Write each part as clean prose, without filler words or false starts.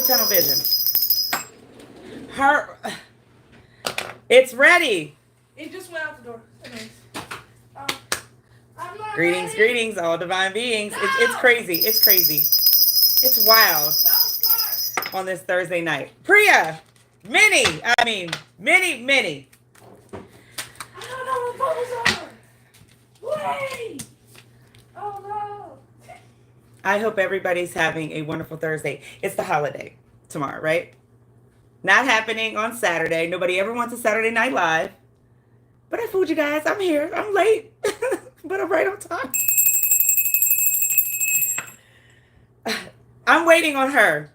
tunnel vision. It's ready. It just went out the door. Greetings, greetings, all divine beings. No! It's crazy. It's crazy. It's wild on this Thursday night. Priya, many. I don't know what those are. Wait. Oh, no. I hope everybody's having a wonderful Thursday. It's the holiday tomorrow, right? Not happening on Saturday. Nobody ever wants a Saturday Night Live. But I fooled you guys. I'm here. I'm late. But I'm right on time. I'm waiting on her.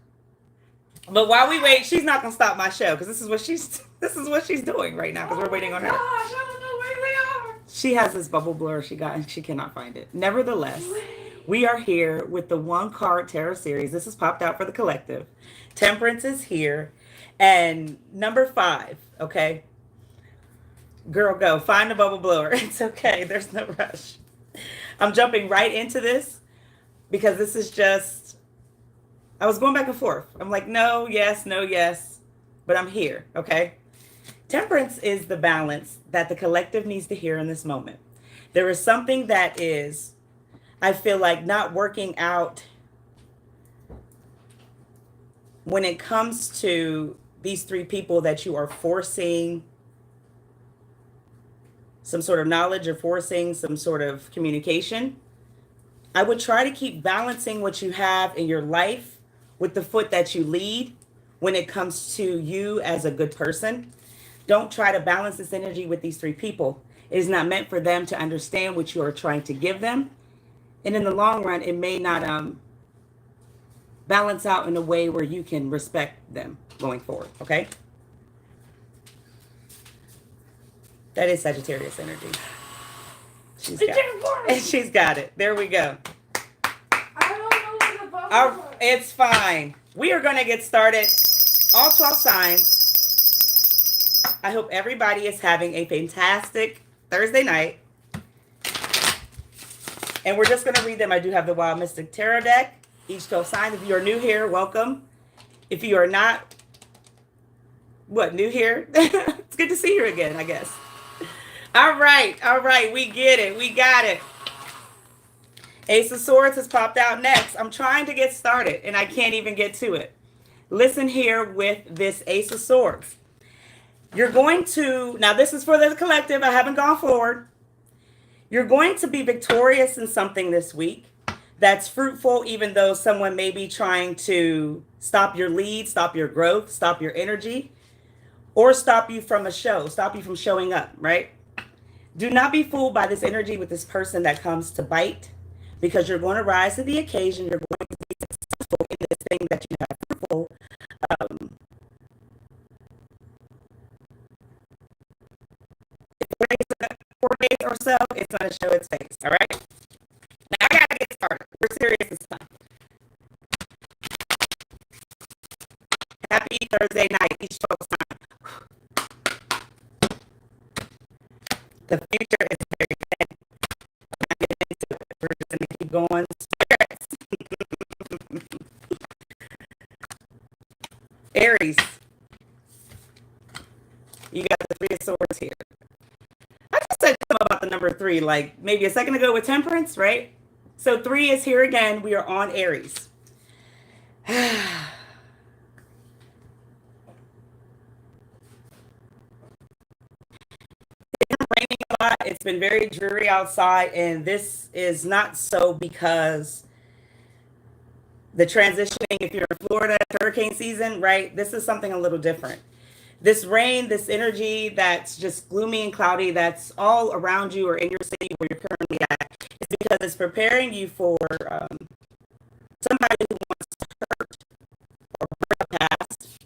But while we wait, she's not gonna stop my show because this is what she's doing right now because we're waiting on her. Gosh, I don't know where they are. She has this bubble blur she got and she cannot find it. Nevertheless, we are here with the 1-card tarot series. This is popped out for the collective. Temperance is here. And number 5, okay? Girl, go. Find the bubble blower. It's okay. There's no rush. I'm jumping right into this because this is just... I was going back and forth. I'm like, no, yes, no, yes. But I'm here, okay? Temperance is the balance that the collective needs to hear in this moment. There is something that is, I feel like, not working out when it comes to these 3 people that you are forcing some sort of knowledge or forcing some sort of communication. I would try to keep balancing what you have in your life with the foot that you lead when it comes to you as a good person. Don't try to balance this energy with these 3 people. It is not meant for them to understand what you are trying to give them. And in the long run, it may not balance out in a way where you can respect them going forward, okay? That is Sagittarius energy. She's got it. There we go. I don't know what the bubble is. It's fine. We are going to get started. All 12 signs. I hope everybody is having a fantastic Thursday night. And we're just going to read them. I do have the Wild Mystic Tarot deck. Each 12 signs. If you are new here, welcome. If you are not, new here? It's good to see you again, I guess. All right. We get it. We got it. Ace of Swords has popped out next. I'm trying to get started, and I can't even get to it. Listen here with this Ace of Swords. You're going to, now this is for the collective. I haven't gone forward. You're going to be victorious in something this week that's fruitful, even though someone may be trying to stop your lead, stop your growth, stop your energy, or stop you from a show, stop you from showing up, right? Do not be fooled by this energy with this person that comes to bite, because you're going to rise to the occasion. You're going to be successful in this thing that you have fruitful. 4 days or so, it's going to show its face, all right? Now, I got to get started. We're serious this time. Happy Thursday night, each 12 sign. The future is very good. I'm not getting into it. We're just going to keep going. Spirits. Aries. You got the 3 of Swords here. I just said something about the number 3, like maybe a second ago with Temperance, right? So 3 is here again. We are on Aries. Raining a lot. It's been very dreary outside, and this is not so because the transitioning, if you're in Florida, hurricane season, right? This is something a little different. This rain, this energy that's just gloomy and cloudy, that's all around you or in your city where you're currently at, is because it's preparing you for somebody who wants to hurt or break a past.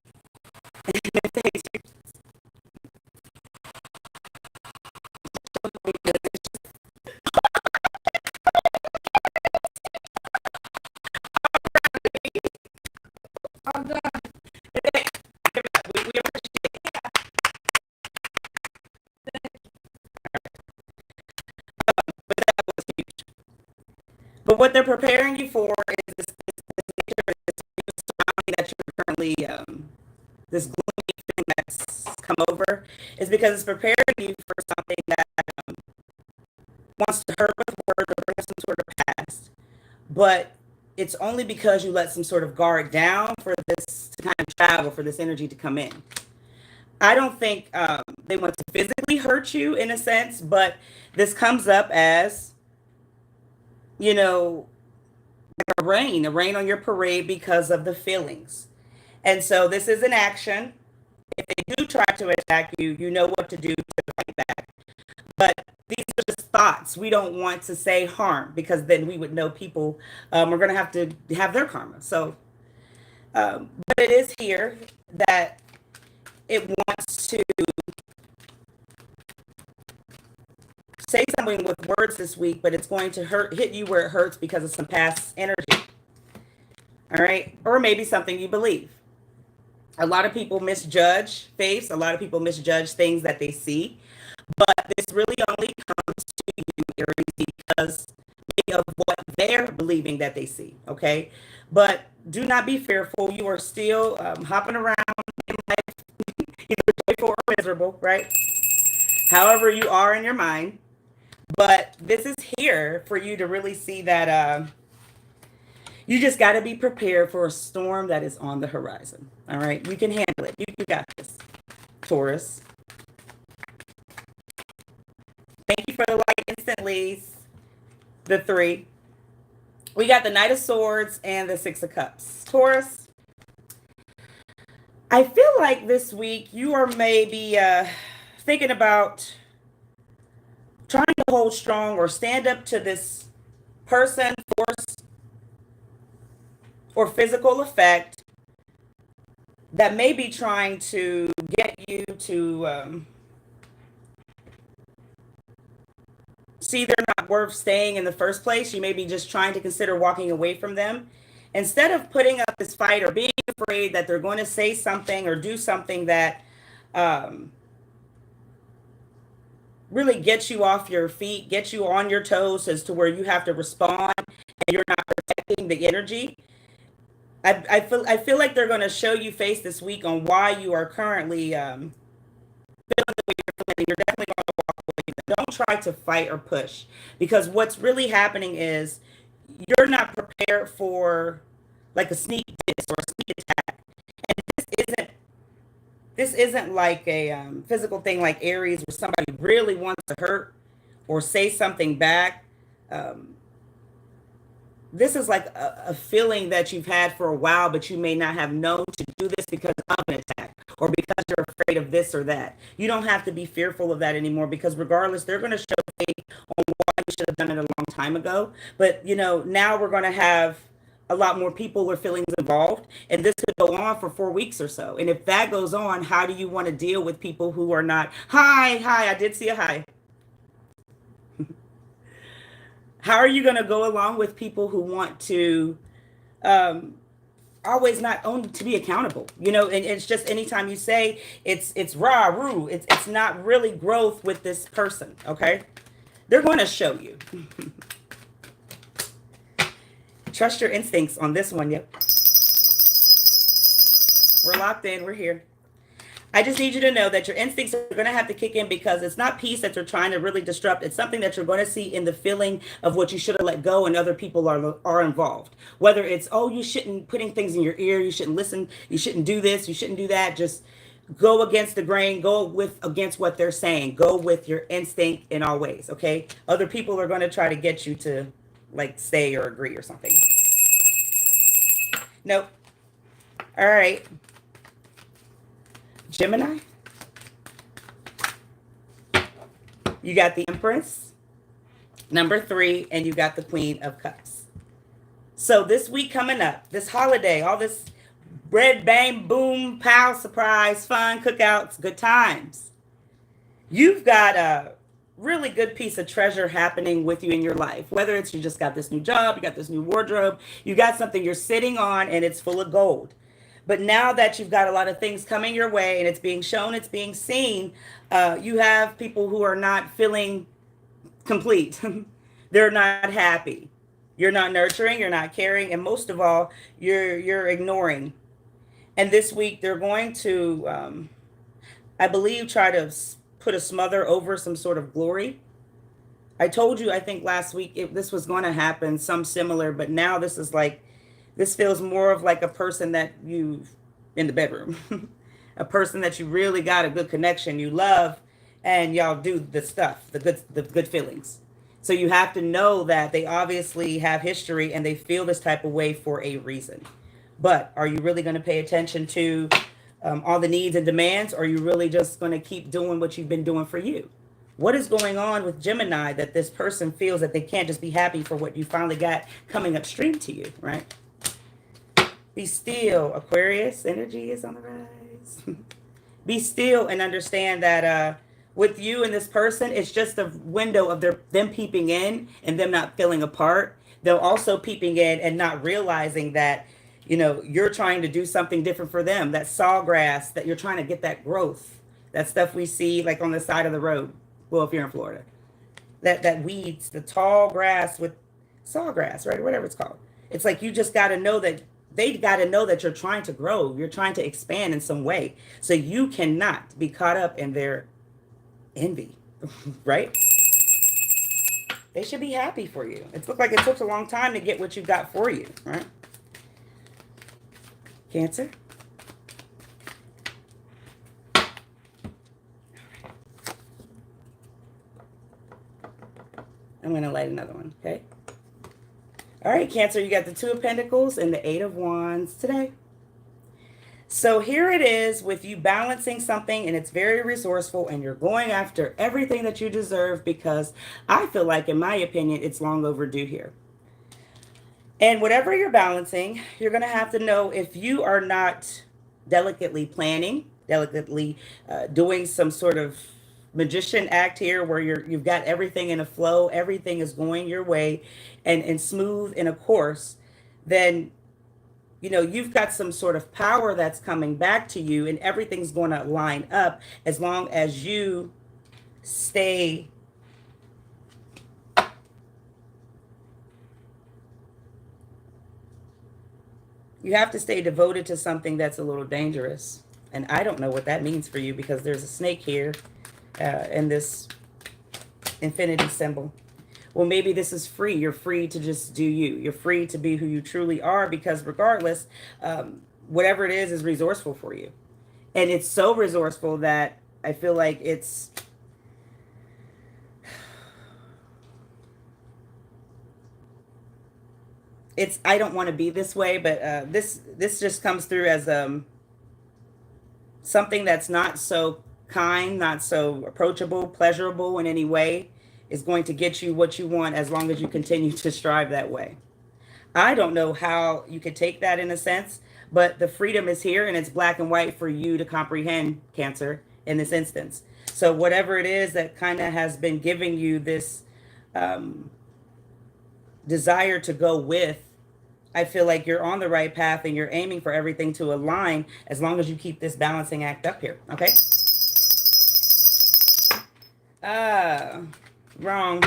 I'm done. But what they're preparing you for is this nature, this surrounding that you're currently constantly this gloomy thing that's come over is because it's preparing you for something that wants to hurt with words or bring some sort of past. But it's only because you let some sort of guard down for this to kind of travel, for this energy to come in. I don't think they want to physically hurt you in a sense, but this comes up as, you know, like a rain on your parade because of the feelings. And so this is an action. If they do try to attack you, you know what to do to fight back. But these are just thoughts. We don't want to say harm because then we would know people are going to have their karma. So, but it is here that it wants to say something with words this week, but it's going to hit you where it hurts because of some past energy. All right. Or maybe something you believe. A lot of people misjudge faiths. A lot of people misjudge things that they see. But this really only comes to you, Aries, because of what they're believing that they see. Okay. But do not be fearful. You are still hopping around in life, either joyful or miserable, right? However you are in your mind. But this is here for you to really see that you just got to be prepared for a storm that is on the horizon. All right. You can handle it. You got this, Taurus. Thank you for the light instantly. The 3. We got the Knight of Swords and the 6 of Cups. Taurus, I feel like this week you are maybe thinking about trying to hold strong or stand up to this person, force, or physical effect that may be trying to get you to see they're not worth staying in the first place. You may be just trying to consider walking away from them. Instead of putting up this fight or being afraid that they're going to say something or do something that really gets you off your feet, gets you on your toes as to where you have to respond and you're not protecting the energy. I feel like they're going to show you face this week on why you are currently feeling the way you're feeling. You're definitely going to walk away. Don't try to fight or push, because what's really happening is you're not prepared for like a sneak diss or a sneak attack. And this isn't like a physical thing like Aries where somebody really wants to hurt or say something back. This is like a feeling that you've had for a while, but you may not have known to do this because of an attack or because you're afraid of this or that. You don't have to be fearful of that anymore, because regardless, they're going to show faith on why you should have done it a long time ago. But, you know, now we're going to have a lot more people or feelings involved, and this could go on for 4 weeks or so. And if that goes on, how do you want to deal with people who are not, hi, I did see a hi. How are you going to go along with people who want to always not own to be accountable? You know, and it's just anytime you say it's rah, roo, it's not really growth with this person, okay? They're going to show you. Trust your instincts on this one. Yep. We're locked in. We're here. I just need you to know that your instincts are going to have to kick in, because it's not peace that you're trying to really disrupt. It's something that you're going to see in the feeling of what you should have let go, and other people are involved. Whether it's, oh, you shouldn't putting things in your ear, you shouldn't listen, you shouldn't do this, you shouldn't do that. Just go against the grain, against what they're saying. Go with your instinct in all ways, okay? Other people are going to try to get you to like stay or agree or something. Nope. All right. Gemini, you got the Empress, number 3, and you got the Queen of Cups. So this week coming up, this holiday, all this red, bang, boom, pow, surprise, fun, cookouts, good times. You've got a really good piece of treasure happening with you in your life. Whether it's you just got this new job, you got this new wardrobe, you got something you're sitting on and it's full of gold. But now that you've got a lot of things coming your way and it's being shown, it's being seen, you have people who are not feeling complete. They're not happy. You're not nurturing, you're not caring, and most of all, you're ignoring. And this week they're going to, I believe, try to put a smother over some sort of glory. I told you, I think last week, this was going to happen, some similar, but now this is like, this feels more of like a person that you, in the bedroom, a person that you really got a good connection, you love, and y'all do the stuff, the good feelings. So you have to know that they obviously have history and they feel this type of way for a reason. But are you really going to pay attention to all the needs and demands, or are you really just going to keep doing what you've been doing for you? What is going on with Gemini that this person feels that they can't just be happy for what you finally got coming upstream to you, right? Be still. Aquarius energy is on the rise. Be still and understand that with you and this person, it's just a window of them peeping in and them not feeling apart. They're also peeping in and not realizing that, you know, you're trying to do something different for them. That sawgrass, that you're trying to get that growth. That stuff we see like on the side of the road. Well, if you're in Florida, that weeds, the tall grass with sawgrass, right? Whatever it's called. It's like, you just got to know that they got to know that you're trying to grow. You're trying to expand in some way. So you cannot be caught up in their envy, right? They should be happy for you. It looked like it took a long time to get what you got for you, right? Cancer. I'm going to light another one, okay? All right, Cancer, you got the Two of Pentacles and the Eight of Wands today. So here it is with you balancing something, and it's very resourceful, and you're going after everything that you deserve, because I feel like, in my opinion, it's long overdue here. And whatever you're balancing, you're going to have to know, if you are not delicately planning, delicately doing some sort of magician act here where you've got everything in a flow, everything is going your way and smooth in a course, then, you know, you've got some sort of power that's coming back to you, and everything's going to line up as long as you stay you have to stay devoted to something that's a little dangerous. And I don't know what that means for you, because there's a snake here in this infinity symbol. Well, maybe this is free. You're free to just do you. You're free to be who you truly are, because regardless, whatever it is resourceful for you. And it's so resourceful that I feel like it's I don't want to be this way, but this just comes through as something that's not so kind, not so approachable, pleasurable in any way, is going to get you what you want as long as you continue to strive that way. I don't know how you could take that in a sense, but the freedom is here, and it's black and white for you to comprehend, Cancer, in this instance. So whatever it is that kind of has been giving you this desire to go with, I feel like you're on the right path, and you're aiming for everything to align as long as you keep this balancing act up here, okay? Wrong.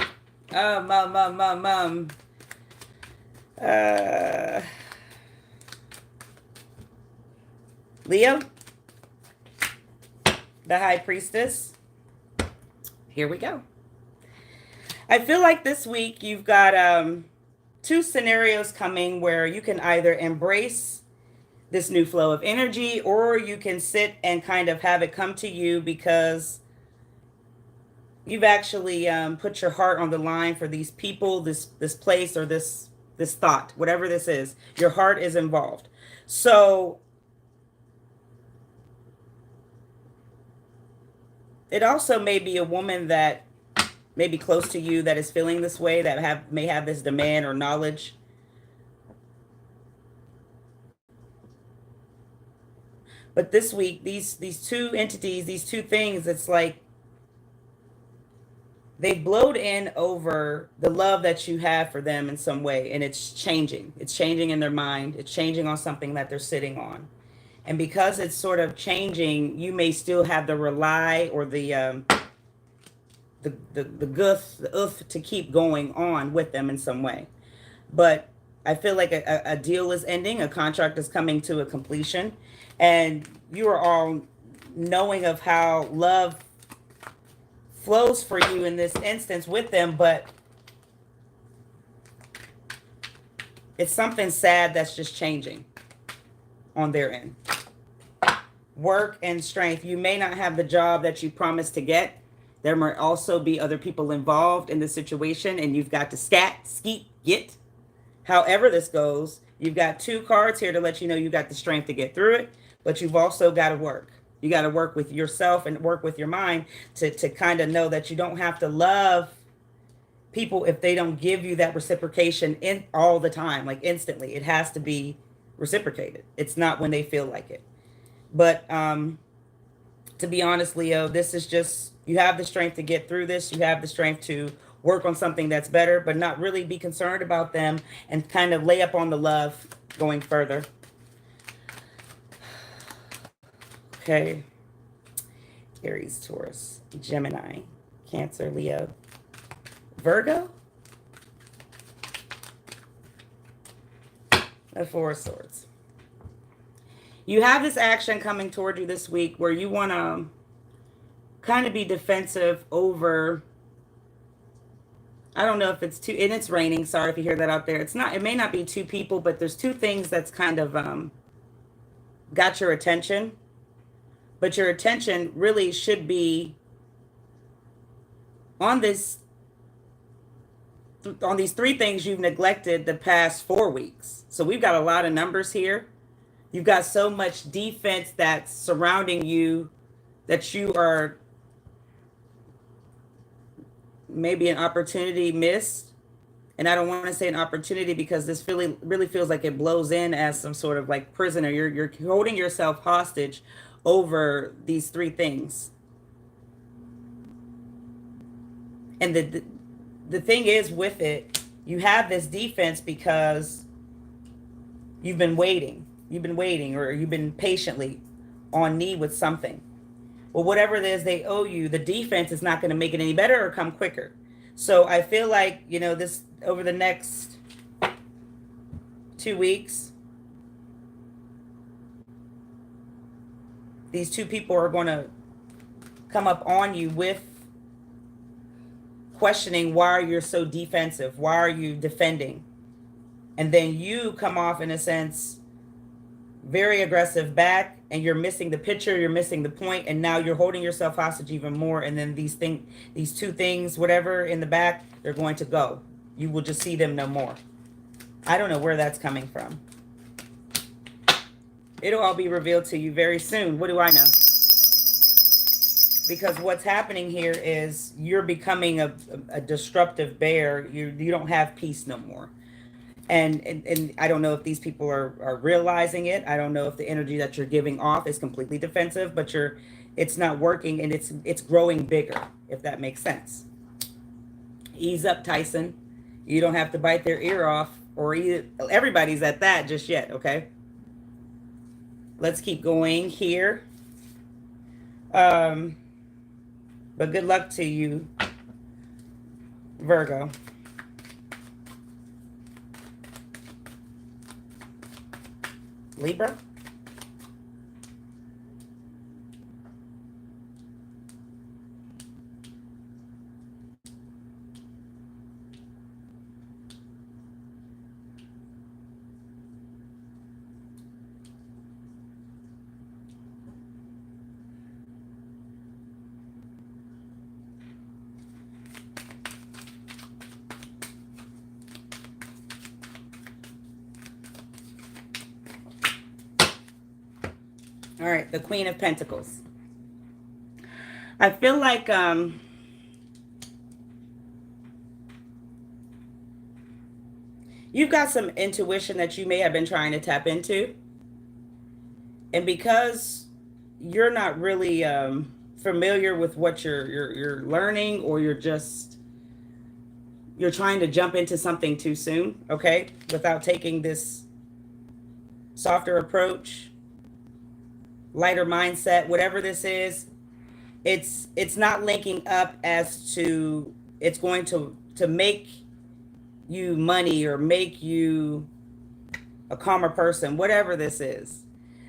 Leo, the High Priestess. Here we go. I feel like this week you've got two scenarios coming where you can either embrace this new flow of energy, or you can sit and kind of have it come to you because you've actually put your heart on the line for these people, this place, or this thought, whatever this is. Your heart is involved. So it also may be a woman that may be close to you that is feeling this way, that may have this demand or knowledge. But this week, these two entities, these two things, it's like they've blowed in over the love that you have for them in some way, and it's changing. It's changing in their mind. It's changing on something that they're sitting on. And because it's sort of changing, you may still have the rely or the guff, the oof to keep going on with them in some way. But I feel like a deal is ending, a contract is coming to a completion, and you are all knowing of how love flows for you in this instance with them, but it's something sad that's just changing on their end. Work and strength. You may not have the job that you promised to get. There might also be other people involved in the situation, and you've got to skeet, get. However this goes, you've got 2 cards here to let you know you've got the strength to get through it, but you've also got to work. You got to work with yourself and work with your mind to kind of know that you don't have to love people if they don't give you that reciprocation in all the time, like instantly. It has to be reciprocated. It's not when they feel like it. But to be honest, Leo, this is just, you have the strength to get through this. You have the strength to work on something that's better, but not really be concerned about them and kind of lay up on the love going further. Okay. Aries, Taurus, Gemini, Cancer, Leo, Virgo. The 4 of Swords. You have this action coming toward you this week where you want to kind of be defensive over, I don't know if it's 2, and it's raining. Sorry if you hear that out there. It's not, it may not be 2 people, but there's 2 things that's kind of got your attention. But your attention really should be on this, on these 3 things you've neglected the past 4 weeks. So we've got a lot of numbers here. You've got so much defense that's surrounding you that you are maybe an opportunity missed. And I don't want to say an opportunity because this really feels like it blows in as some sort of like prisoner. You're holding yourself hostage over these 3 things. And the thing is with it, you have this defense because you've been waiting. You've been waiting, or you've been patiently on need with something. Well, whatever it is they owe you, the defense is not going to make it any better or come quicker. So I feel like, you know, this over the next 2 weeks, these 2 people are going to come up on you with questioning why you're so defensive. Why are you defending? And then you come off, in a sense, very aggressive back, and you're missing the picture, you're missing the point, and now you're holding yourself hostage even more. And then these 2 things, whatever in the back, they're going to go. You will just see them no more. I don't know where that's coming from. It'll all be revealed to you very soon. What do I know? Because what's happening here is you're becoming a disruptive bear. You don't have peace no more. And I don't know if these people are realizing it. I don't know if the energy that you're giving off is completely defensive, but it's not working, and it's growing bigger, if that makes sense. Ease up, Tyson. You don't have to bite their ear off, or everybody's at that just yet, okay? Let's keep going here. But good luck to you, Virgo. Libra. All right, the Queen of Pentacles. I feel like you've got some intuition that you may have been trying to tap into. And because you're not really familiar with what you're learning, or you're trying to jump into something too soon, okay? Without taking this softer approach, lighter mindset, whatever this is, it's not linking up as to it's going to make you money or make you a calmer person, whatever this is.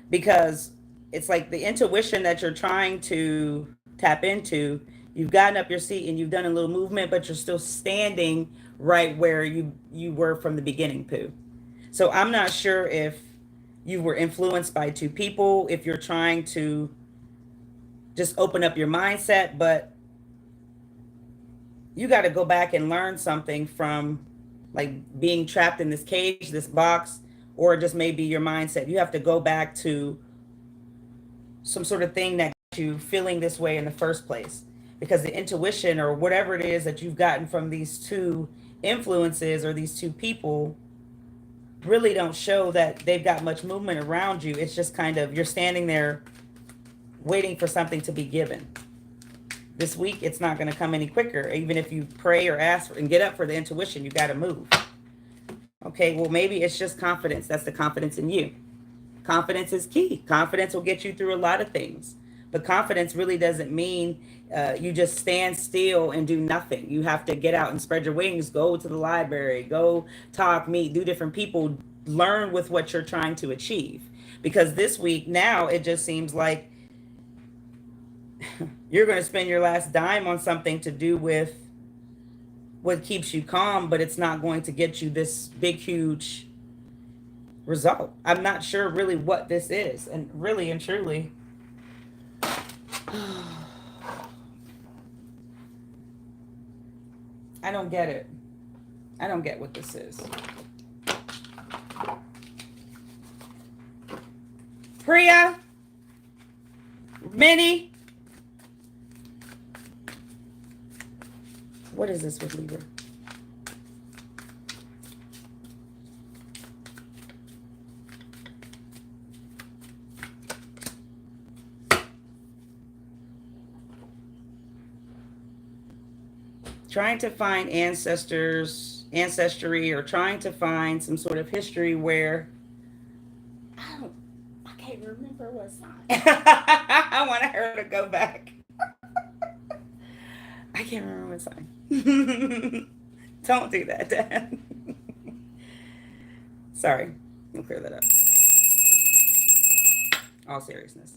Because it's like the intuition that you're trying to tap into, you've gotten up your seat and you've done a little movement, but you're still standing right where you were from the beginning, Pooh. So I'm not sure if you were influenced by two people, if you're trying to just open up your mindset, but you got to go back and learn something from like being trapped in this cage, this box, or just maybe your mindset. You have to go back to some sort of thing that got you feeling this way in the first place, because the intuition or whatever it is that you've gotten from these two influences or these two people really don't show that they've got much movement around you. It's just kind of, you're standing there waiting for something to be given. This week, it's not going to come any quicker. Even if you pray or ask and get up for the intuition, you got to move. Okay, well, maybe it's just confidence. That's the confidence in you. Confidence is key. Confidence will get you through a lot of things. But confidence really doesn't mean you just stand still and do nothing. You have to get out and spread your wings, go to the library, go talk, meet, do different people, learn with what you're trying to achieve. Because this week now, it just seems like you're going to spend your last dime on something to do with what keeps you calm, but it's not going to get you this big, huge result. I'm not sure really what this is. And really and truly, I don't get it. I don't get what this is. Priya, Minnie, what is this with Libra? Trying to find ancestry, or trying to find some sort of history where I can't remember what sign. I want her to go back. I can't remember what sign. Don't do that, Dad. Sorry. I'll clear that up. All seriousness.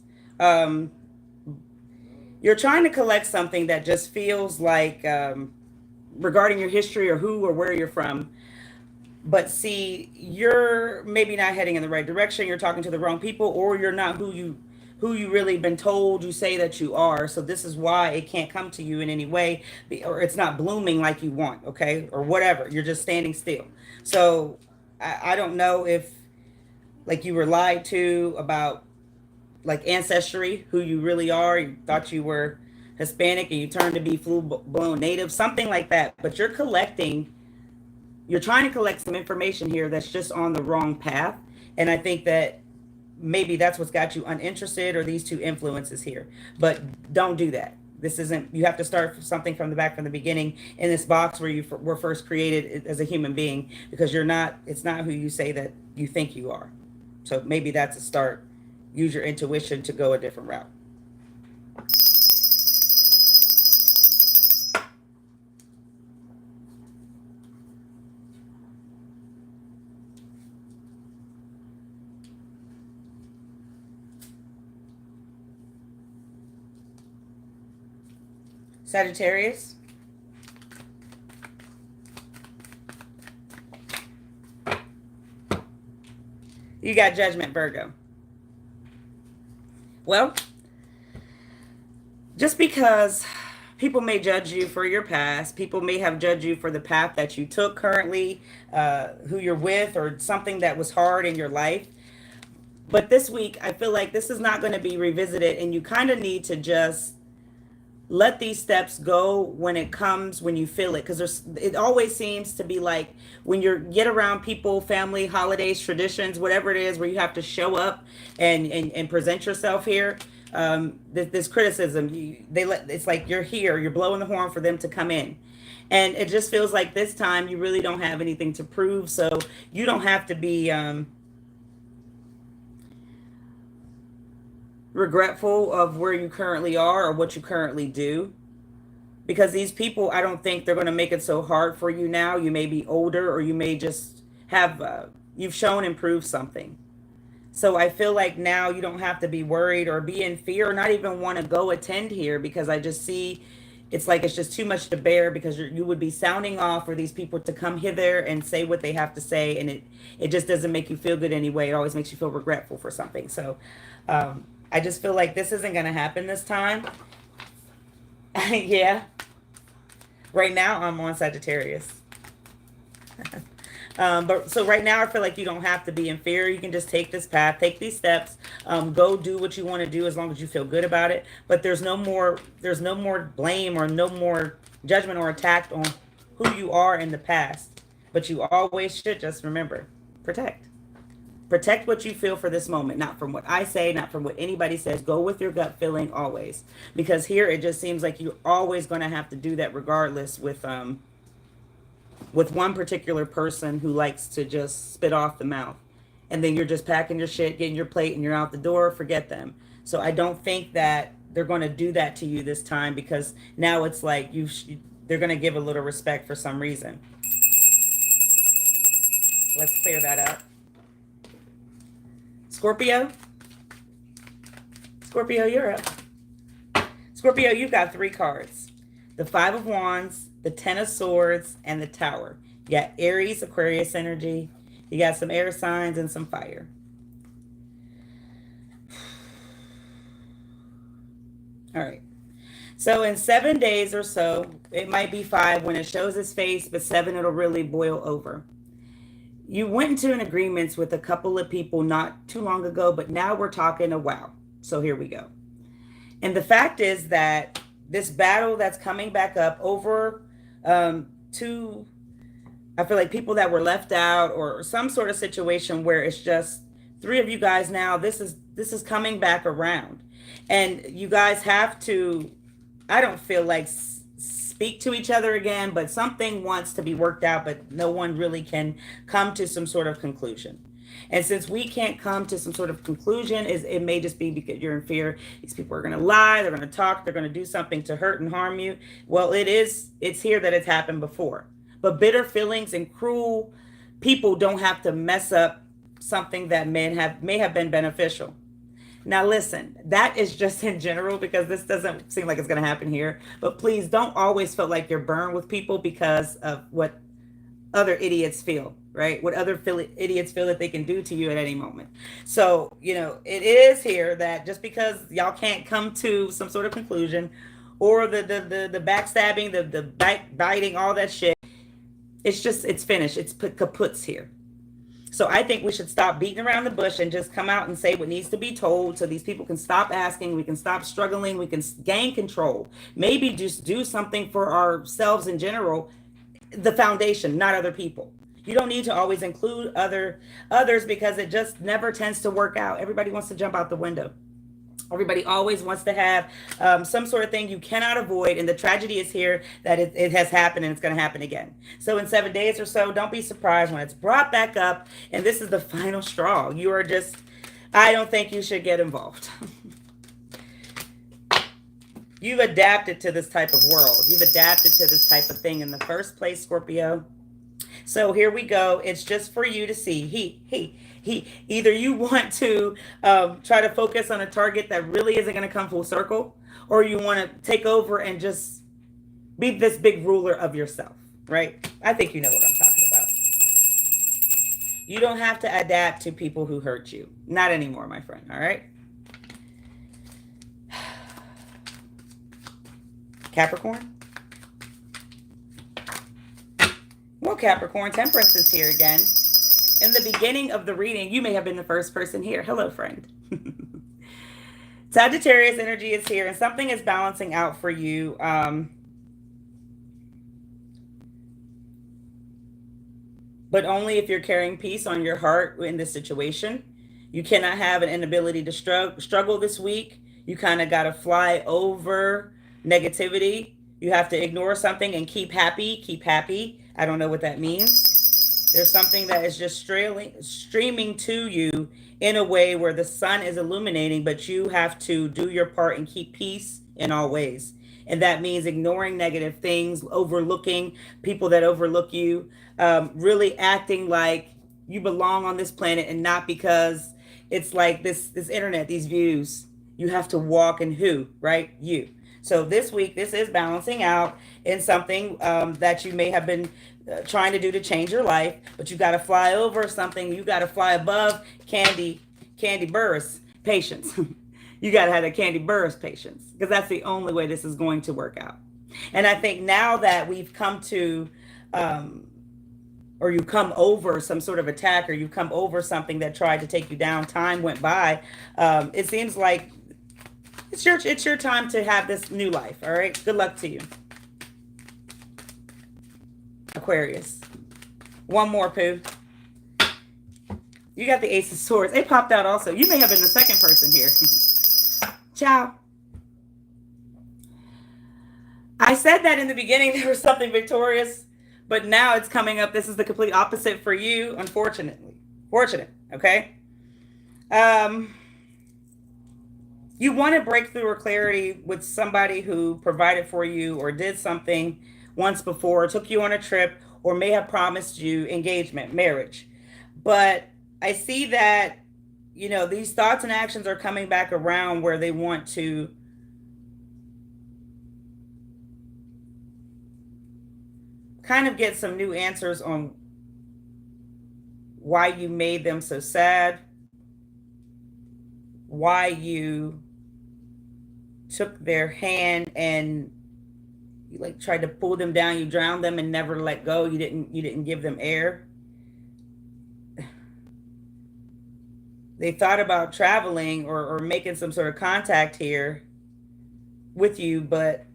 You're trying to collect something that just feels like regarding your history or who or where you're from. But see, you're maybe not heading in the right direction. You're talking to the wrong people, or you're not who you really been told you say that you are. So this is why it can't come to you in any way, or it's not blooming like you want, okay? Or whatever. You're just standing still. So I don't know if like you were lied to about like ancestry, who you really are. You thought you were Hispanic and you turned to be full-blown native, something like that. But you're trying to collect some information here that's just on the wrong path. And I think that maybe that's what's got you uninterested, or these two influences here. But don't do that. This isn't, you have to start something from the beginning in this box where you were first created as a human being, because it's not who you say that you think you are. So maybe that's a start. Use your intuition to go a different route. Sagittarius. You got Judgment, Virgo. Well, just because people may judge you for your past, people may have judged you for the path that you took currently, who you're with, or something that was hard in your life. But this week, I feel like this is not going to be revisited, and you kind of need to just let these steps go when you feel it. Because it always seems to be like when you get around people, family, holidays, traditions, whatever it is, where you have to show up and present yourself here. This criticism, it's like you're here, you're blowing the horn for them to come in. And it just feels like this time you really don't have anything to prove. So you don't have to be regretful of where you currently are or what you currently do. Because these people, I don't think they're going to make it so hard for you now. You may be older, or you may just have, you've shown and proved something. So I feel like now you don't have to be worried or be in fear or not even want to go attend here, because I just see it's like it's just too much to bear, because you would be sounding off for these people to come hither and say what they have to say, and it just doesn't make you feel good anyway. It always makes you feel regretful for something. So I just feel like this isn't going to happen this time. Yeah. Right now I'm on Sagittarius. But so right now I feel like you don't have to be in fear. You can just take this path, take these steps, go do what you want to do as long as you feel good about it. But there's no more blame or no more judgment or attack on who you are in the past. But you always should just remember, protect. Protect what you feel for this moment, not from what I say, not from what anybody says. Go with your gut feeling always. Because here it just seems like you're always going to have to do that regardless with one particular person who likes to just spit off the mouth. And then you're just packing your shit, getting your plate, and you're out the door. Forget them. So I don't think that they're going to do that to you this time, because now it's like they're going to give a little respect for some reason. Let's clear that up. Scorpio? Scorpio, you're up. Scorpio, you've got 3 cards. The 5 of Wands, the 10 of Swords, and the Tower. You got Aries, Aquarius energy. You got some air signs and some fire. All right. So in 7 days or so, it might be 5 when it shows its face, but 7 it'll really boil over. You went into an agreement with a couple of people not too long ago, but now we're talking a while. So here we go. And the fact is that this battle that's coming back up over two, I feel like people that were left out, or some sort of situation where it's just 3 of you guys now, this is coming back around. And you guys have to, I don't feel like speak to each other again, but something wants to be worked out, but no one really can come to some sort of conclusion. And since we can't come to some sort of conclusion, it may just be because you're in fear. These people are going to lie, they're going to talk, they're going to do something to hurt and harm you. Well, it's here that it's happened before. But bitter feelings and cruel people don't have to mess up something that may have been beneficial. Now, listen, that is just in general, because this doesn't seem like it's going to happen here. But please don't always feel like you're burned with people because of what other idiots feel, right? What other idiots feel that they can do to you at any moment. So, it is here that just because y'all can't come to some sort of conclusion, or the backstabbing, the biting, all that shit, it's finished. It's put kaputs here. So I think we should stop beating around the bush and just come out and say what needs to be told, so these people can stop asking, we can stop struggling, we can gain control. Maybe just do something for ourselves in general, the foundation, not other people. You don't need to always include others, because it just never tends to work out. Everybody wants to jump out the window. Everybody always wants to have some sort of thing you cannot avoid. And the tragedy is here that it has happened, and it's going to happen again. So in 7 days or so, don't be surprised when it's brought back up. And this is the final straw. I don't think you should get involved. You've adapted to this type of world. You've adapted to this type of thing in the first place, Scorpio. So here we go. It's just for you to see. Either you want to try to focus on a target that really isn't going to come full circle, or you want to take over and just be this big ruler of yourself, right? I think you know what I'm talking about. You don't have to adapt to people who hurt you. Not anymore, my friend, all right? Capricorn? Well, Capricorn, Temperance is here again. In the beginning of the reading, you may have been the first person here. Hello, friend. Sagittarius energy is here, and something is balancing out for you. But only if you're carrying peace on your heart in this situation. You cannot have an inability to struggle this week. You kind of got to fly over negativity. You have to ignore something and keep happy. Keep happy. I don't know what that means. There's something that is just streaming to you in a way where the sun is illuminating, but you have to do your part and keep peace in all ways. And that means ignoring negative things, overlooking people that overlook you, really acting like you belong on this planet and not because it's like this internet, these views. You have to walk in who, right? You. So this week, this is balancing out in something that you may have been trying to do to change your life, but you got to fly over something. You got to fly above candy bursts, patience. You got to have a candy burst patience, because that's the only way this is going to work out. And I think now that we've come to, or you come over some sort of attack, or you come over something that tried to take you down, time went by. It seems like it's your time to have this new life. All right. Good luck to you, Aquarius. One more, Pooh. You got the Ace of Swords. It popped out also. You may have been the second person here. Ciao. I said that in the beginning there was something victorious, but now it's coming up. This is the complete opposite for you, unfortunately. Fortunate, okay? You want to breakthrough or clarity with somebody who provided for you or did something once before, took you on a trip, or may have promised you engagement, marriage. But I see that, you know, these thoughts and actions are coming back around where they want to kind of get some new answers on why you made them so sad, why you took their hand and you like tried to pull them down, you drowned them and never let go. You didn't give them air. They thought about traveling or making some sort of contact here with you, but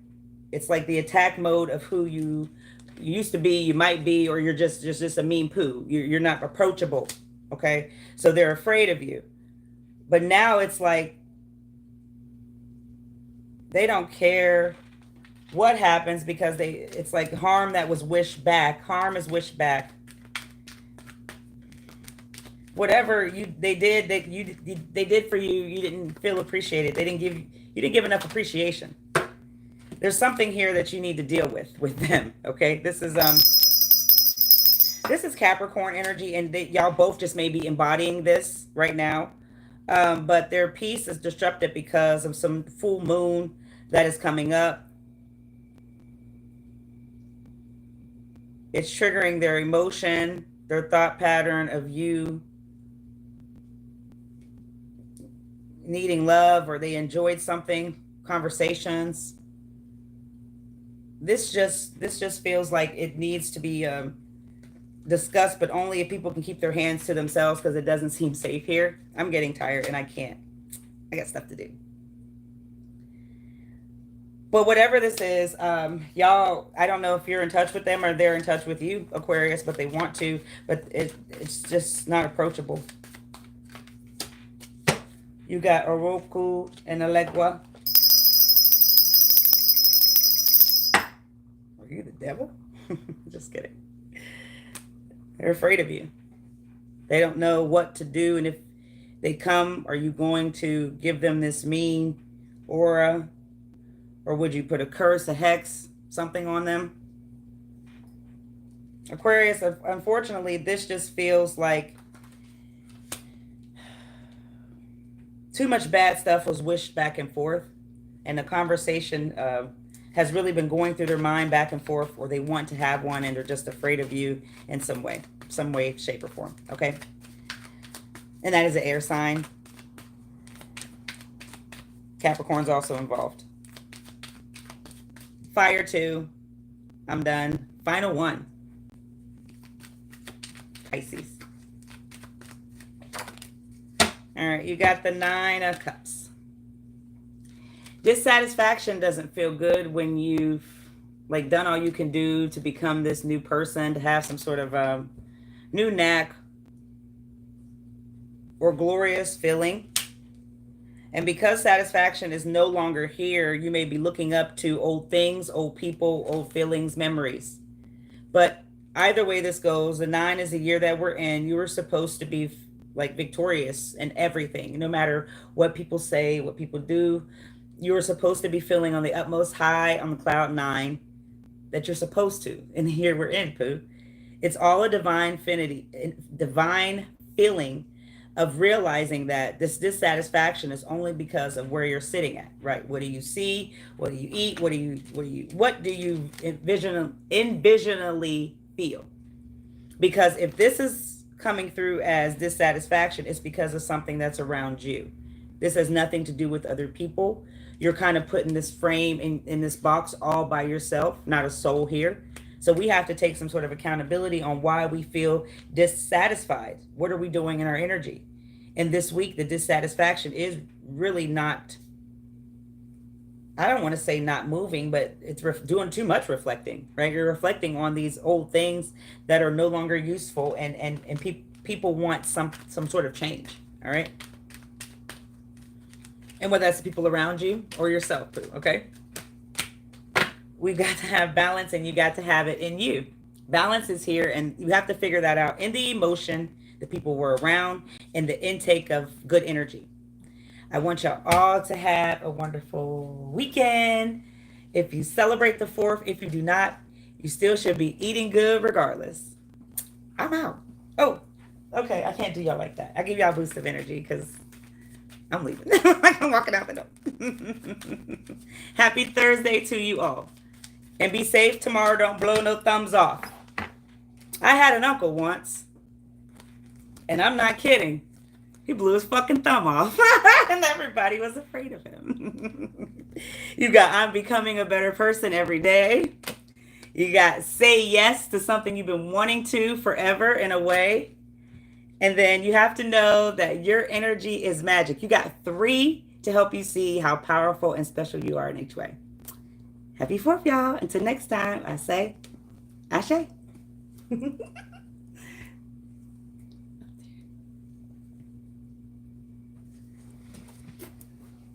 it's like the attack mode of who you used to be, you might be, or you're just a mean poo. You're not approachable, okay? So they're afraid of you. But now it's like they don't care what happens, because it's like harm that was wished back. Harm is wished back. Whatever they did for you, you didn't feel appreciated. You didn't give enough appreciation. There's something here that you need to deal with them. Okay, this is Capricorn energy, and y'all both just may be embodying this right now. But their peace is disrupted because of some full moon that is coming up. It's triggering their emotion, their thought pattern of you needing love, or they enjoyed something, conversations. This just feels like it needs to be discussed, but only if people can keep their hands to themselves, because it doesn't seem safe here. I'm getting tired and I can't. I got stuff to do. But whatever this is, y'all, I don't know if you're in touch with them or they're in touch with you, Aquarius, but they want to, but it's just not approachable. You got Oroku and Alegua. Are you the devil? Just kidding. They're afraid of you. They don't know what to do. And if they come, are you going to give them this mean aura? Or would you put a curse, a hex, something on them? Aquarius, unfortunately, this just feels like too much bad stuff was wished back and forth. And the conversation has really been going through their mind back and forth, or they want to have one and they're just afraid of you in some way, shape, or form. Okay? And that is an air sign. Capricorn's also involved. Fire 2. I'm done. Final one. Pisces. All right, you got the 9 of Cups. Dissatisfaction doesn't feel good when you've like done all you can do to become this new person, to have some sort of new knack or glorious feeling. And because satisfaction is no longer here, you may be looking up to old things, old people, old feelings, memories. But either way this goes, the 9 is the year that we're in. You were supposed to be like victorious in everything, no matter what people say, what people do. You are supposed to be feeling on the utmost high on the cloud 9 that you're supposed to. And here we're in, Pooh. It's all a divine feeling of realizing that this dissatisfaction is only because of where you're sitting at, right? What do you see? What do you eat? What do you envisionally feel? Because if this is coming through as dissatisfaction, it's because of something that's around you. This has nothing to do with other people. You're kind of put in this frame, in this box all by yourself, not a soul here. So we have to take some sort of accountability on why we feel dissatisfied. What are we doing in our energy? And this week, the dissatisfaction is really not, I don't want to say not moving, but it's doing too much reflecting, right? You're reflecting on these old things that are no longer useful, and people want some sort of change, all right? And whether that's the people around you or yourself, too, okay? We got to have balance, and you got to have it in you. Balance is here, and you have to figure that out in the emotion, the people we're around, and the intake of good energy. I want y'all all to have a wonderful weekend. If you celebrate the 4th, if you do not, you still should be eating good regardless. I'm out. Oh, okay. I can't do y'all like that. I give y'all a boost of energy because I'm leaving. I'm walking out the door. Happy Thursday to you all. And be safe tomorrow. Don't blow no thumbs off. I had an uncle once, and I'm not kidding. He blew his fucking thumb off, and everybody was afraid of him. You got I'm becoming a better person every day. You got say yes to something you've been wanting to forever in a way. And then you have to know that your energy is magic. You got 3 to help you see how powerful and special you are in each way. Happy 4th, y'all. Until next time, I say, Ashe.